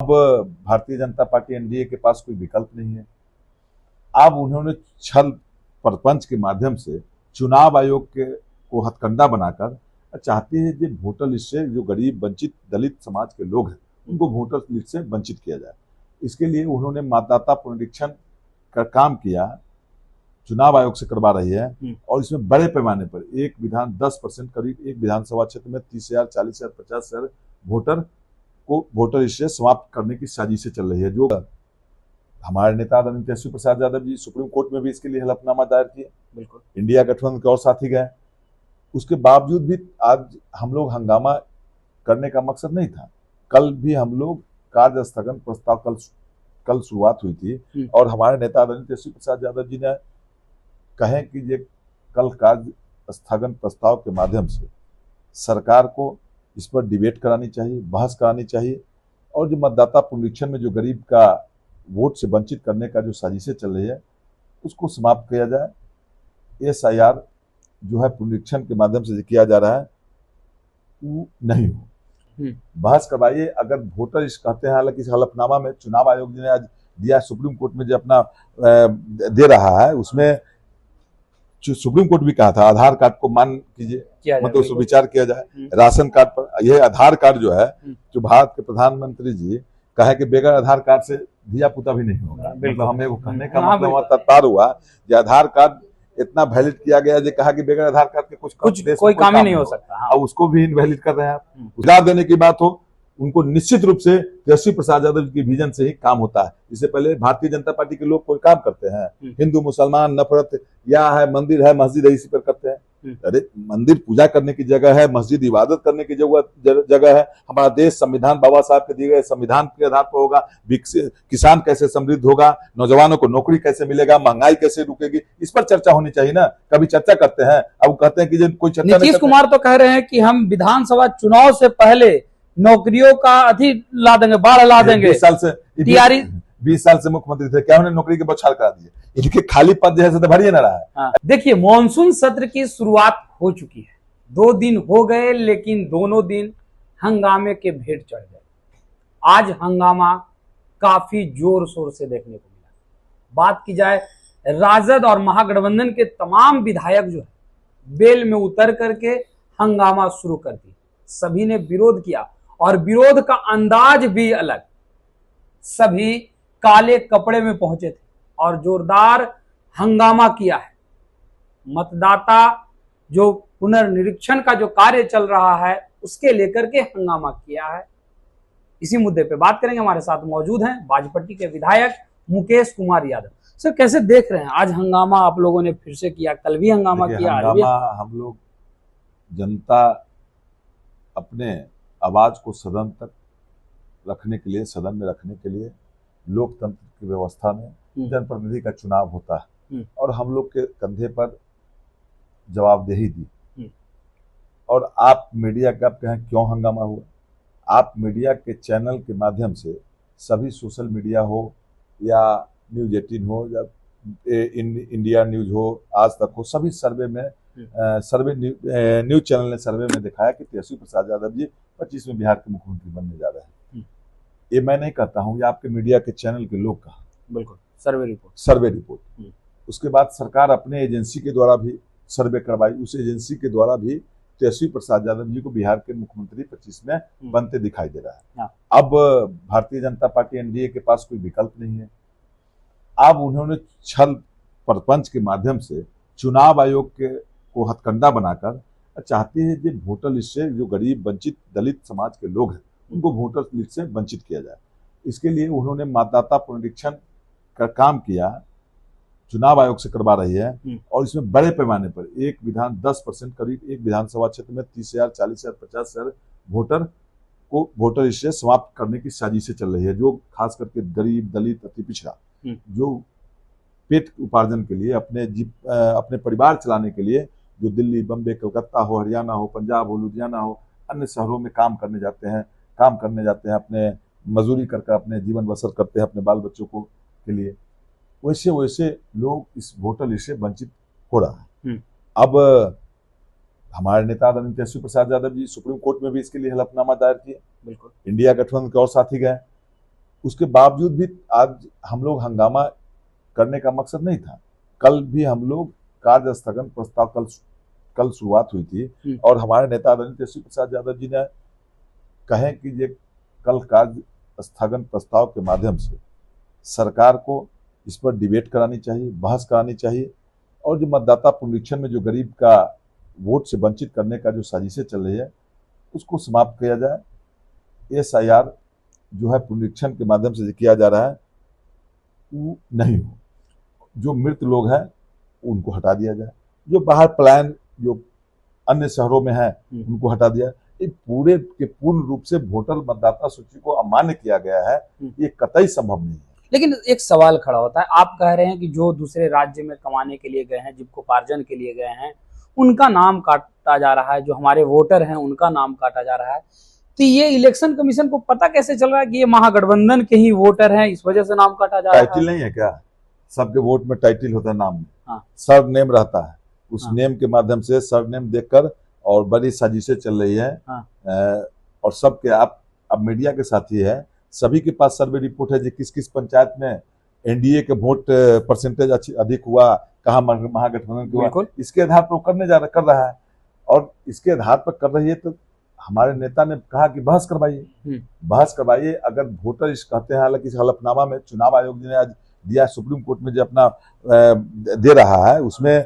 Bharatiya Janata party NDA के पास कोई विकल्प नहीं है। अब उन्होंने छल प्रपंच के माध्यम से चुनाव आयोग को हथकंडा बनाकर चाहती है कि वोटर लिस्ट से जो गरीब वंचित दलित समाज के लोग हैं उनको वोटर लिस्ट से वंचित किया जाए। इसके लिए उन्होंने मतदाता पुनरीक्षण का काम किया, चुनाव आयोग से करवा रही है और इसमें बड़े पैमाने पर 10% करीब एक विधानसभा क्षेत्र में 30,000, 40,000, 50,000 वोटर को वोटर लिस्ट से समाप्त करने की साजिशें चल रही है। जो हमारे नेता आदरणीय तेजस्वी प्रसाद यादव जी सुप्रीम कोर्ट में भी इसके लिए हलफनामा दायर किए, बिल्कुल इंडिया गठबंधन के और साथी गए। उसके बावजूद भी आज हम लोग हंगामा करने का मकसद नहीं था। कल भी हम लोग कार्य स्थगन प्रस्ताव कल शुरुआत हुई थी और हमारे नेता आदरणीय तेजस्वी प्रसाद यादव जी ने कहे कि ये कल कार्य स्थगन प्रस्ताव के माध्यम से सरकार को इस पर डिबेट करानी चाहिए, बहस करानी चाहिए और जो मतदाता पुनरीक्षण में जो गरीब का वोट से वंचित करने का जो साजिशें चल रही है उसको समाप्त किया जाए। SIR जो है पुनरीक्षण के माध्यम से किया जा रहा है वो नहीं हो, बहस करवाइए। अगर वोटर लिस्ट कहते हैं, हालांकि इस हलफनामा में चुनाव आयोग ने आज दिया, सुप्रीम कोर्ट में जो अपना दे रहा है उसमें सुप्रीम कोर्ट भी कहा था आधार कार्ड को मान कीजिए, मतलब उसको विचार किया जाए। राशन कार्ड पर यह आधार कार्ड जो है, जो भारत के प्रधानमंत्री जी कहे कि बगैर आधार कार्ड से दिया पुता भी नहीं होगा, मतलब हमें वो कहने का मतलब तात्पर्य हुआ कि आधार कार्ड इतना वैलिड किया गया जो कहा कि बगैर आधार कार्ड के कुछ कोई काम ही नहीं हो सकता। अब उसको भी इनवैलिड कर रहे हैं आप। सुधार देने की बात हो, उनको निश्चित रूप से तेजस्वी प्रसाद यादव की विजन से ही काम होता है। इससे पहले भारतीय जनता पार्टी के लोग कोई काम करते हैं, हिंदू मुसलमान नफरत या है, मंदिर है, मस्जिद है, इसी पर करते हैं। अरे मंदिर पूजा करने की जगह है, मस्जिद इबादत करने की जगह है। हमारा देश संविधान बाबा साहब के दिए गए संविधान के आधार पर होगा। किसान कैसे समृद्ध होगा, नौजवानों को नौकरी कैसे मिलेगा, महंगाई कैसे रुकेगी, इस पर चर्चा होनी चाहिए ना। कभी चर्चा करते हैं, अब कहते हैं कि कोई चर्चा। नीतीश कुमार तो कह रहे हैं कि हम विधानसभा चुनाव से पहले नौकरियों का ला देंगे, बाढ़ ला देंगे। 20 साल से मुख्यमंत्री थे, क्या उन्होंने नौकरी के बौछार करा दिए? इनके खाली पद जो है तो भर ही ना रहा है। देखिए, मॉनसून सत्र की शुरुआत हो चुकी है, 2 दिन हो गए, लेकिन दोनों दिन हंगामे के भेंट चढ़ गए। आज हंगामा काफी जोर शोर से देखने को मिला। बात की जाए, राजद और महागठबंधन के तमाम विधायक जो है बेल में उतर करके हंगामा शुरू कर दिया। सभी ने विरोध किया और विरोध का अंदाज भी अलग। सभी काले कपड़े में पहुंचे थे और जोरदार हंगामा किया है। मतदाता जो पुनर्निरीक्षण का जो कार्य चल रहा है उसके लेकर के हंगामा किया है। इसी मुद्दे पे बात करेंगे। हमारे साथ मौजूद हैं बाजपट्टी के विधायक मुकेश कुमार यादव। सर, कैसे देख रहे हैं आज हंगामा? आप लोगों ने फिर से किया, कल भी हंगामा किया। हम लोग जनता अपने आवाज को सदन तक रखने के लिए, सदन में रखने के लिए लोकतंत्र की व्यवस्था में जनप्रतिनिधि का चुनाव होता है और हम लोग के कंधे पर जवाबदेही दी। और आप मीडिया का आप कहें क्यों हंगामा हुआ? आप मीडिया के चैनल के माध्यम से सभी सोशल मीडिया हो या न्यूज 18 हो या इंडिया न्यूज हो, आज तक हो, सभी सर्वे में न्यूज चैनल ने सर्वे में दिखाया कि तेजस्वी प्रसाद यादव जी 25 में बिहार के मुख्यमंत्री बनने जा रहे हैं। ये मैं नहीं कहता हूँ, ये आपके मीडिया के चैनल के लोग कहा। बिल्कुल, सर्वे रिपोर्ट। उसके बाद सरकार अपने एजेंसी के द्वारा भी सर्वे करवाई, उस एजेंसी के द्वारा भी तेजस्वी प्रसाद यादव जी को बिहार के मुख्यमंत्री 25 में बनते दिखाई दे रहा है। अब भारतीय जनता पार्टी एनडीए के पास कोई विकल्प नहीं है। अब उन्होंने छल प्रपंच के माध्यम से चुनाव आयोग को हथकंडा बनाकर चाहती है कि वोटर लिस्ट से जो गरीब वंचित दलित समाज के लोग हैं उनको वोटर लिस्ट से वंचित किया जाए। इसके लिए उन्होंने मतदाता पुनरीक्षण का काम किया, चुनाव आयोग से करवा रही है और इसमें बड़े पैमाने पर 10% करीब एक विधानसभा क्षेत्र में 30,000, 40,000, 50,000 वोटर को वोटर लिस्ट से समाप्त करने की साजिशें चल रही है। जो खास करके गरीब, दलित, अति पिछड़ा, जो पेट उपार्जन के लिए, अपने परिवार चलाने के लिए जो दिल्ली, बम्बे, कलकत्ता हो, हरियाणा हो, पंजाब हो, लुधियाना हो, अन्य शहरों में काम करने जाते हैं, अपने मजदूरी करके अपने जीवन बसर करते हैं अपने बाल बच्चों को के लिए, वैसे लोग इस वोटर लिस्ट से वंचित हो रहा है। अब हमारे नेता आदरणीय तेजस्वी प्रसाद यादव जी सुप्रीम कोर्ट में भी इसके लिए हलफनामा दायर किए, बिल्कुल इंडिया गठबंधन के और साथी गए। उसके बावजूद भी आज हम लोग हंगामा करने का मकसद नहीं था। कल भी हम लोग कार्य स्थगन प्रस्ताव कल शुरुआत हुई थी और हमारे नेता आदरणीय तेजस्वी प्रसाद यादव जी ने कहे कि ये कल कार्य स्थगन प्रस्ताव के माध्यम से सरकार को इस पर डिबेट करानी चाहिए, बहस करानी चाहिए और जो मतदाता पुनरीक्षण में जो गरीब का वोट से वंचित करने का जो साजिशें चल रही है उसको समाप्त किया जाए। SIR जो है पुनरीक्षण के माध्यम से किया जा रहा है वो नहीं हो, जो मृत लोग हैं उनको हटा दिया जाए, जो बाहर पलायन जो अन्य शहरों में है उनको हटा दिया। ये पूरे के पूर्ण रूप से वोटर मतदाता सूची को अमान्य किया गया है, ये कतई संभव नहीं है। लेकिन एक सवाल खड़ा होता है, आप कह रहे हैं कि जो दूसरे राज्य में कमाने के लिए गए हैं, जीविकोपार्जन के लिए गए हैं, उनका नाम काटा जा रहा है, जो हमारे वोटर हैं उनका नाम काटा जा रहा है। तो ये इलेक्शन कमीशन को पता कैसे चल रहा है कि ये महागठबंधन के ही वोटर हैं, इस वजह से नाम काटा जा रहा है? टाइटल नहीं है क्या? सबके वोट में टाइटल होता है, नाम में हाँ। सर नेम रहता है, उस हाँ। नेम के माध्यम से सर नेम देखकर और बड़ी साजिशें चल रही है। हाँ। और सबके आप अब मीडिया के साथी है, सभी के पास सर्वे रिपोर्ट है कि किस किस पंचायत में NDA के वोट परसेंटेज अधिक हुआ, कहाँ महागठबंधन के हुआ, इसके आधार पर कर रहा है। और इसके आधार पर कर रही है तो हमारे नेता ने कहा कि बहस करवाइए। अगर वोटर इस कहते हैं, हालांकि इस हलफनामा में चुनाव आयोग ने आज दिया, सुप्रीम कोर्ट में जो अपना दे रहा है उसमें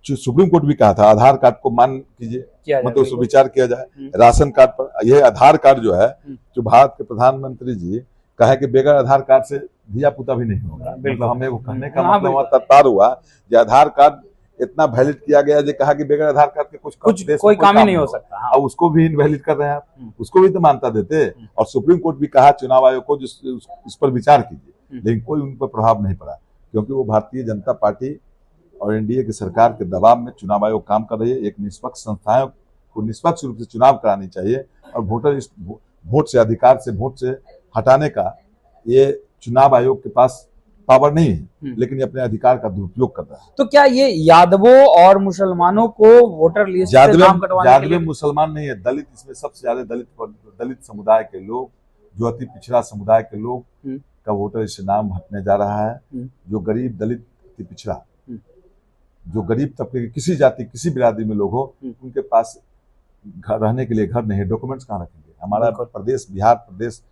सुप्रीम कोर्ट भी कहा था आधार कार्ड को मान कीजिए, मतलब उसको विचार किया जाए। राशन कार्ड पर यह आधार कार्ड जो है, जो भारत के प्रधानमंत्री जी कहे कि बगैर आधार कार्ड से धिया पुता भी नहीं होगा, मतलब हमें वो कहने का मतलब तात्पर्य हुआ कि आधार कार्ड इतना वैलिड किया गया जो कहा कि बगैर आधार कार्ड के कुछ कोई काम ही नहीं हो सकता। और उसको भी इनवैलिड कर रहे हैं आप, उसको भी तो मानता देते। और सुप्रीम कोर्ट भी कहा चुनाव आयोग को इस पर विचार कीजिए, लेकिन कोई उन पर प्रभाव नहीं पड़ा, क्योंकि वो भारतीय जनता पार्टी और NDA की सरकार के दबाव में चुनाव आयोग काम कर रही है। एक निष्पक्ष संस्थाएं को निष्पक्ष रूप से चुनाव करानी चाहिए और वोटर इस वोट से अधिकार से वोट से हटाने का ये चुनाव आयोग के पास पावर नहीं है, लेकिन ये अपने अधिकार का दुरुपयोग कर रहा है। तो क्या ये यादवों और मुसलमानों को वोटर लिस्ट से नाम कटवाने के लिए? मुसलमान नहीं है, दलित, इसमें सबसे ज्यादा दलित समुदाय के लोग, जो अति पिछड़ा समुदाय के लोग का वोटर लिस्ट से नाम हटने जा रहा है। जो गरीब, दलित, अति पिछड़ा, जो गरीब तबके के किसी जाति किसी बिरादरी में लोग हो, उनके पास घर रहने के लिए घर नहीं है, डॉक्यूमेंट्स कहाँ रखेंगे? हमारा प्रदेश बिहार प्रदेश,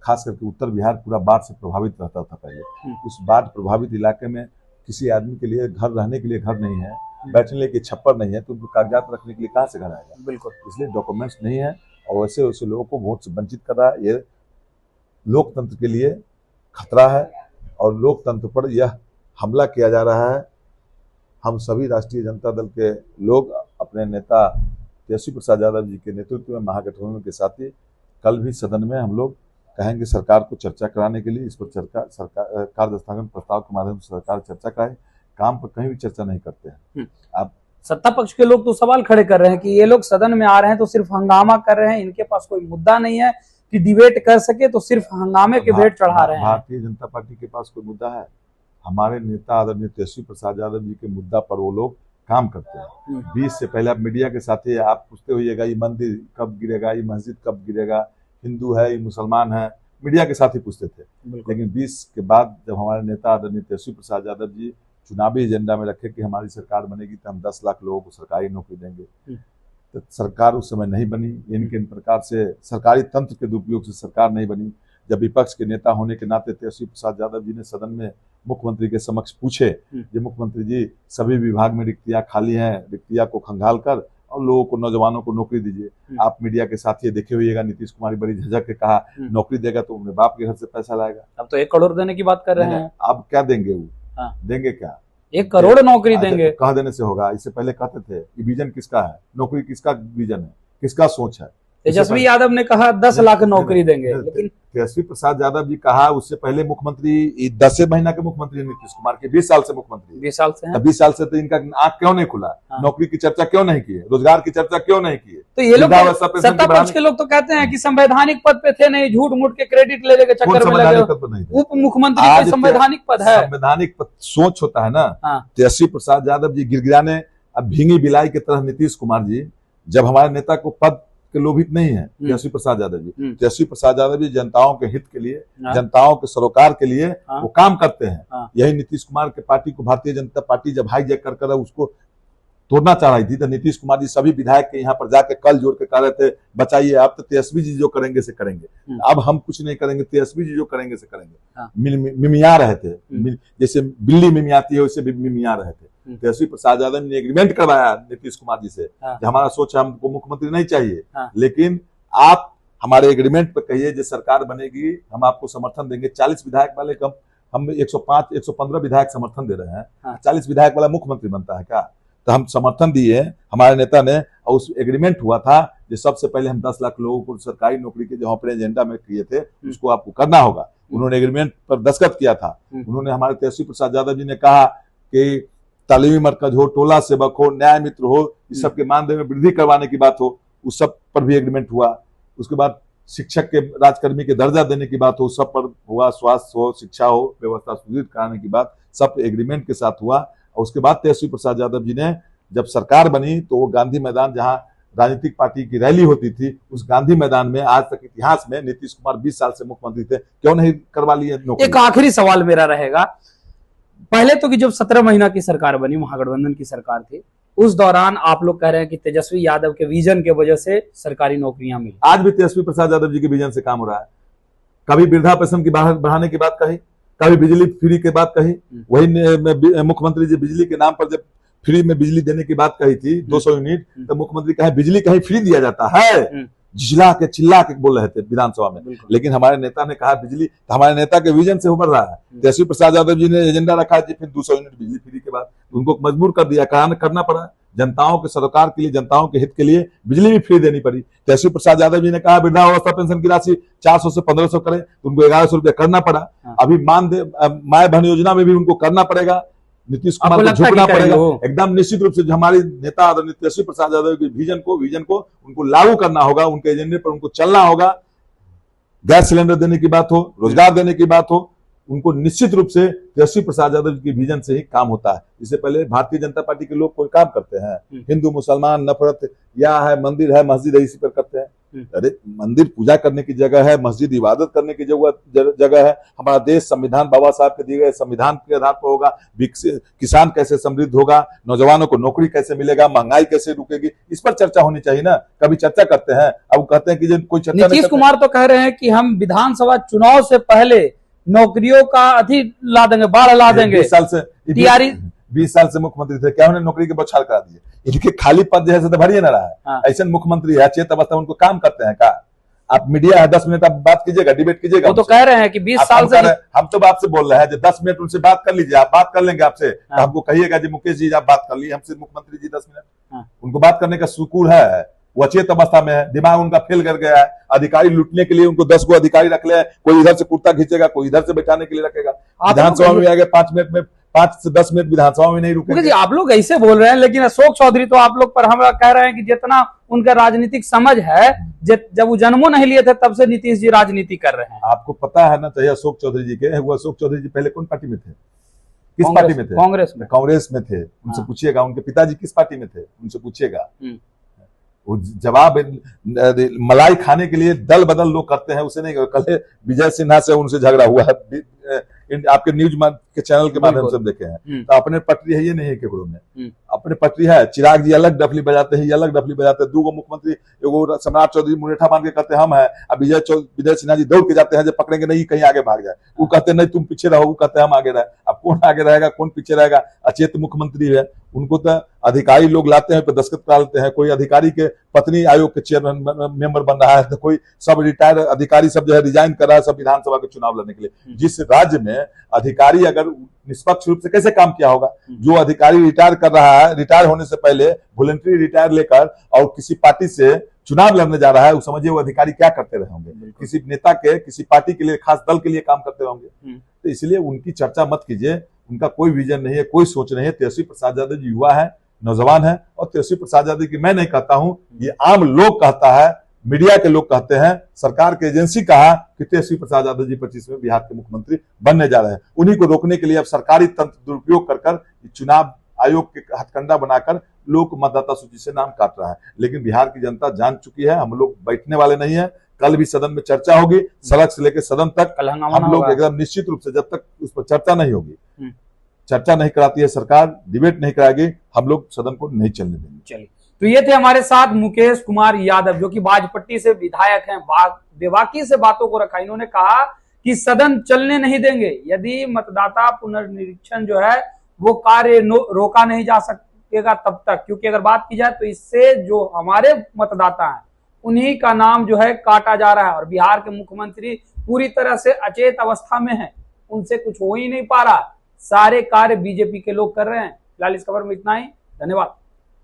खास करके उत्तर बिहार पूरा बाढ़ से प्रभावित रहता था पहले। उस बाढ़ प्रभावित इलाके में किसी आदमी के लिए घर रहने के लिए घर नहीं है, बैठने के छप्पर नहीं है, तो उनको कागजात रखने के लिए कहाँ से घर आएगा? बिल्कुल, इसलिए डॉक्यूमेंट्स नहीं है और वैसे वैसे लोगों को वोट से वंचित कर रहा है। ये लोकतंत्र के लिए खतरा है और लोकतंत्र पर यह हमला किया जा रहा है। हम सभी राष्ट्रीय जनता दल के लोग अपने नेता तेजस्वी प्रसाद यादव जी के नेतृत्व में महागठबंधन के साथी कल भी सदन में हम लोग कहेंगे सरकार को चर्चा कराने के लिए, इस पर सरकार कार्य स्थगन प्रस्ताव के माध्यम से सरकार चर्चा कराए। काम पर कहीं भी चर्चा नहीं करते हैं। आप सत्ता पक्ष के लोग तो सवाल खड़े कर रहे हैं कि ये लोग सदन में आ रहे हैं तो सिर्फ हंगामा कर रहे हैं, इनके पास कोई मुद्दा नहीं है कि डिबेट कर सके, तो सिर्फ हंगामे के भेंट चढ़ा रहे हैं। भारतीय जनता पार्टी के पास कोई मुद्दा है? हमारे नेता आदरणीय तेजस्वी प्रसाद यादव जी के मुद्दा पर वो लोग काम करते हैं। 20 से पहले आप मीडिया के साथी आप पूछते होइएगा ये मंदिर कब गिरेगा, ये मस्जिद कब गिरेगा, हिंदू है ये मुसलमान है, मीडिया के साथ ही पूछते थे। लेकिन 20 के बाद जब हमारे नेता आदरणीय तेजस्वी प्रसाद यादव जी चुनावी एजेंडा में रखे कि हमारी सरकार बनेगी तो हम 10 लाख लोगों को सरकारी नौकरी देंगे, तो सरकार उस समय नहीं बनी। इन प्रकार से सरकारी तंत्र के दुरुपयोग से सरकार नहीं बनी। जब विपक्ष के नेता होने के नाते तेजस्वी प्रसाद यादव जी ने सदन में मुख्यमंत्री के समक्ष पूछे कि मुख्यमंत्री जी सभी विभाग में रिक्तियां खाली हैं, रिक्तियां को खंगाल कर और लोगों को, नौजवानों को नौकरी दीजिए। आप मीडिया के साथ ये देखे हुएगा नीतीश कुमार बड़ी झझक के कहा नौकरी देगा तो अपने बाप के घर से पैसा लाएगा। अब तो 1 करोड़ देने की बात कर रहे हैं। अब क्या देंगे वो? देंगे क्या? 1 करोड़ नौकरी देंगे कह देने से होगा? इससे पहले कहते थे कि विजन किसका है, नौकरी किसका विजन है, किसका सोच है? तेजस्वी यादव ने कहा 10 लाख नौकरी देंगे, लेकिन तेजस्वी प्रसाद यादव जी कहा, उससे पहले मुख्यमंत्री 10 महीना के मुख्यमंत्री नीतीश कुमार के 20 साल से मुख्यमंत्री, 20 साल से हैं। 20 साल से तो इनका आंख क्यों नहीं खुला? नौकरी की चर्चा क्यों नहीं की? रोजगार की चर्चा क्यों नहीं की? तो ये लोग सत्ता पक्ष के लोग तो कहते हैं कि संवैधानिक पद पे थे नहीं, झूठ मूठ के क्रेडिट लेने के चक्कर में लगे। उप मुख्यमंत्री का संवैधानिक पद है। संवैधानिक पद सोच होता है ना। तेजस्वी प्रसाद यादव जी गिड़गिड़ाने, अब भींगी बिलाई की तरह नीतीश कुमार जी जब हमारे नेता को पद के लोभित नहीं है तेजस्वी प्रसाद यादव जी। तेजस्वी प्रसाद यादव जी जनताओं के हित के लिए, हाँ। जनताओं के सरोकार के लिए हाँ। वो काम करते हैं। हाँ। यही नीतीश कुमार के पार्टी को, भारतीय जनता पार्टी जब हाईजैक कर उसको तोड़ना चाह रही थी, तो नीतीश कुमार जी सभी विधायक के यहाँ पर जाके कल जोड़ के कह रहे थे बचाइए, अब तो तेजस्वी जी जो करेंगे से करेंगे, अब हम कुछ नहीं करेंगे, तेजस्वी जी जो करेंगे से करेंगे। हाँ। मिमिया रहे थे, जैसे बिल्ली मिमियाती है वैसे मिमिया रहे थे। तेजस्वी प्रसाद यादव ने एग्रीमेंट करवाया नीतीश कुमार जी से, हमारा सोच है हमको मुख्यमंत्री नहीं चाहिए, लेकिन आप हमारे एग्रीमेंट पे कहिए जो सरकार बनेगी हम आपको समर्थन देंगे। 40 विधायक वाले कम, हम 105 115 विधायक समर्थन दे रहे हैं, 40 विधायक वाला मुख्यमंत्री बनता है क्या? तो हम समर्थन दिए हमारे नेता ने, और उस एग्रीमेंट हुआ था जो सबसे पहले हम 10 लाख लोगों को सरकारी नौकरी के जो अपने एजेंडा में किए थे उसको आपको करना होगा। उन्होंने एग्रीमेंट पर दस्तखत किया था। उन्होंने, हमारे तेजस्वी प्रसाद यादव जी ने कहा कि तालीमी मरकज हो, टोला सेवक हो, न्याय मित्र हो, इस सब के मानदेय में वृद्धि करवाने की बात हो, उस सब पर भी एग्रीमेंट हुआ। उसके बाद शिक्षक के, राजकर्मी के दर्जा देने की बात हो, सब पर हुआ। स्वास्थ्य हो, शिक्षा हो, व्यवस्था सुदृढ़ कराने की बात, सब एग्रीमेंट के साथ हुआ। और उसके बाद तेजस्वी प्रसाद यादव जी ने जब सरकार बनी तो वो गांधी मैदान, जहां राजनीतिक पार्टी की रैली होती थी, उस गांधी मैदान में आज तक इतिहास में नीतीश कुमार 20 साल से मुख्यमंत्री थे, क्यों नहीं करवा लिए नौकरी? एक आखिरी सवाल मेरा रहेगा, पहले तो कि जब 17 महीना की सरकार बनी, महागठबंधन की सरकार थी, उस दौरान आप लोग कह रहे हैं कि तेजस्वी यादव के विजन के वजह से सरकारी नौकरियां मिली। आज भी तेजस्वी प्रसाद यादव जी के विजन से काम हो रहा है। कभी वृद्धा पेंशन की बढ़ाने की बात कही, कभी बिजली फ्री की बात कही। वही मुख्यमंत्री जी बिजली के नाम पर जब फ्री में बिजली देने की बात कही थी 200 यूनिट, तो मुख्यमंत्री कहे बिजली कहीं फ्री दिया जाता है, झिझला के चिल्ला के बोल रहे थे विधानसभा में। लेकिन हमारे नेता ने कहा बिजली, तो हमारे नेता के विजन से उभर रहा है। तेजस्वी प्रसाद यादव जी ने एजेंडा रखा है फिर 200 यूनिट बिजली फ्री के बाद उनको मजबूर कर दिया, करना पड़ा। जनताओं के सरोकार के लिए, जनताओं के हित के लिए बिजली भी फ्री देनी पड़ी। तेजस्वी प्रसाद यादव जी ने कहा वृद्धावस्था पेंशन की राशि 400 से 1500 करें, तो उनको 1100 रुपया करना पड़ा। अभी माय बहन योजना में भी उनको करना पड़ेगा, नीतीश कुमार को झुकना पड़ेगा एकदम निश्चित रूप से। हमारे नेता आदरणीय तेजस्वी प्रसाद यादव के विजन को उनको लागू करना होगा, उनके एजेंडे पर उनको चलना होगा। गैस सिलेंडर देने की बात हो, रोजगार देने की बात हो, उनको निश्चित रूप से तेजस्वी प्रसाद यादव के विजन से ही काम होता है। इससे पहले भारतीय जनता पार्टी के लोग कोई काम करते हैं, हिंदू मुसलमान नफरत या है, मंदिर है, मस्जिद है, इसी पर करते हैं। अरे मंदिर पूजा करने की जगह है, मस्जिद इबादत करने की जगह है। हमारा देश संविधान, बाबा साहब के दिए गए संविधान के आधार पर होगा। किसान कैसे समृद्ध होगा, नौजवानों को नौकरी कैसे मिलेगा, महंगाई कैसे रुकेगी, इस पर चर्चा होनी चाहिए ना। कभी चर्चा करते हैं, अब कहते हैं कि कोई चर्चा। नीतीश कुमार तो कह रहे हैं कि हम विधानसभा चुनाव से पहले नौकरियों का ला देंगे, बाढ़ ला देंगे। 20 साल से मुख्यमंत्री थे, क्या उन्हें नौकरी के बौछार करा दिए? इनके खाली पद जो है तो भरिए ना रहा है। ऐसे मुख्यमंत्री है, चेत अवस्था उनको काम करते हैं का? आप मीडिया है, 10 मिनट आप बात कीजिएगा, डिबेट कीजिएगा। वो तो कह रहे हैं कि 20 साल से हम तो आपसे बोल रहे हैं, 10 मिनट उनसे बात कर लीजिए, आप बात कर लेंगे आपसे। तो हमको कहिएगा जी मुकेश जी आप बात कर लीजिए हमसे, मुख्यमंत्री जी 10 मिनट। उनको बात करने का सुकून है, वो अचेत अवस्था में है, दिमाग उनका फेल कर गया है। अधिकारी लूटने के लिए उनको 10 को अधिकारी रख ले, कोई इधर से कुर्ता खींचेगा, कोई इधर से बैठाने के लिए रखेगा। विधानसभा में आगे 5 मिनट में 5 से 10 मिनट विधानसभा में नहीं रुकेंगे। आप लोग ऐसे बोल रहे हैं, लेकिन अशोक चौधरी तो आप लोग पर हम कह रहे हैं कि जितना उनका राजनीतिक समझ है, जब वो जन्मों नहीं लिए थे तब से नीतीश जी राजनीति कर रहे हैं। आपको पता है ना चाहिए अशोक चौधरी जी के, वो अशोक चौधरी जी पहले कौन पार्टी में थे, किस पार्टी में थे? कांग्रेस में थे। उनसे पूछिएगा, उनके पिताजी किस पार्टी में थे, उनसे पूछिएगा। वो जवाब मलाई खाने के लिए दल बदल लोग करते हैं, उसे नहीं। कल विजय सिन्हा से उनसे झगड़ा हुआ है, आपके न्यूज के चैनल के माध्यम से देखे हैं। तो अपने पटरी है, ये नहीं है केकड़ों में अपने पटरी है। चिराग जी अलग डफली बजाते हैं, ये अलग डफली बजाते हैं। 2 मुख्यमंत्री, एगो सम्राट चौधरी मुरेठा मान के कहते हम हैं, अब विजय सिन्हा जी दौड़ के जाते हैं, जब पकड़ेंगे नहीं कहीं आगे भाग जाए, वो कहते नहीं तुम पीछे रहो, वो कहते हम आगे रहे। अब कौन आगे रहेगा, कौन पीछे रहेगा? अचेत मुख्यमंत्री है, उनको तो अधिकारी लोग लाते हैं, दस्तखत करा लेते हैं। कोई अधिकारी के पत्नी आयोग के चेयरमैन मेंबर बन रहा है, तो कोई सब रिटायर अधिकारी सब जो है रिजाइन कर रहा है, सब विधानसभा के चुनाव लड़ने के लिए। जिस राज्य में अधिकारी अगर निष्पक्ष रूप से कैसे काम किया होगा? जो अधिकारी रिटायर कर रहा है, रिटायर होने से पहले वॉलंटरी रिटायर लेकर और किसी पार्टी से चुनाव लड़ने जा रहा है, वो समझिए वो अधिकारी क्या करते रहे होंगे? किसी नेता के, किसी पार्टी के लिए, खास दल के लिए काम करते होंगे। तो इसलिए उनकी चर्चा मत कीजिए, उनका कोई विजन नहीं है, कोई सोच नहीं है। तेजस्वी प्रसाद यादव जी युवा है, नौजवान है, और तेजस्वी प्रसाद यादव की मैं नहीं कहता हूं, ये आम लोग कहता है, मीडिया के लोग कहते हैं, सरकार की एजेंसी कहा कि तेजस्वी प्रसाद यादव जी 25 में बिहार के मुख्यमंत्री बनने जा रहे हैं। उन्हीं को रोकने के लिए अब सरकारी तंत्र दुरुपयोग कर चुनाव आयोग के हथकंडा बनाकर लोग मतदाता सूची से नाम काट रहा है। लेकिन बिहार की जनता जान चुकी है, हम लोग बैठने वाले नहीं है। कल भी सदन में चर्चा होगी, सड़क से लेकर सदन तक कल हंगामा हम लोग होगा। एकदम निश्चित रूप से, जब तक उस पर चर्चा नहीं होगी, चर्चा नहीं कराती है सरकार, डिबेट नहीं कराएगी, हम लोग सदन को नहीं चलने देंगे। चलिए, तो ये थे हमारे साथ मुकेश कुमार यादव, जो कि बाजपट्टी से विधायक हैं। बेबाकी से बातों को रखा। इन्होंने कहा कि सदन चलने नहीं देंगे यदि मतदाता पुनर्निरीक्षण जो है वो कार्य रोका नहीं जा सकेगा तब तक, क्योंकि अगर बात की जाए तो इससे जो हमारे मतदाता हैं उन्हीं का नाम जो है काटा जा रहा है। और बिहार के मुख्यमंत्री पूरी तरह से अचेत अवस्था में हैं, उनसे कुछ हो ही नहीं पा रहा। सारे कार्य बीजेपी के लोग कर रहे हैं। फिलहाल इस खबर में इतना ही। धन्यवाद।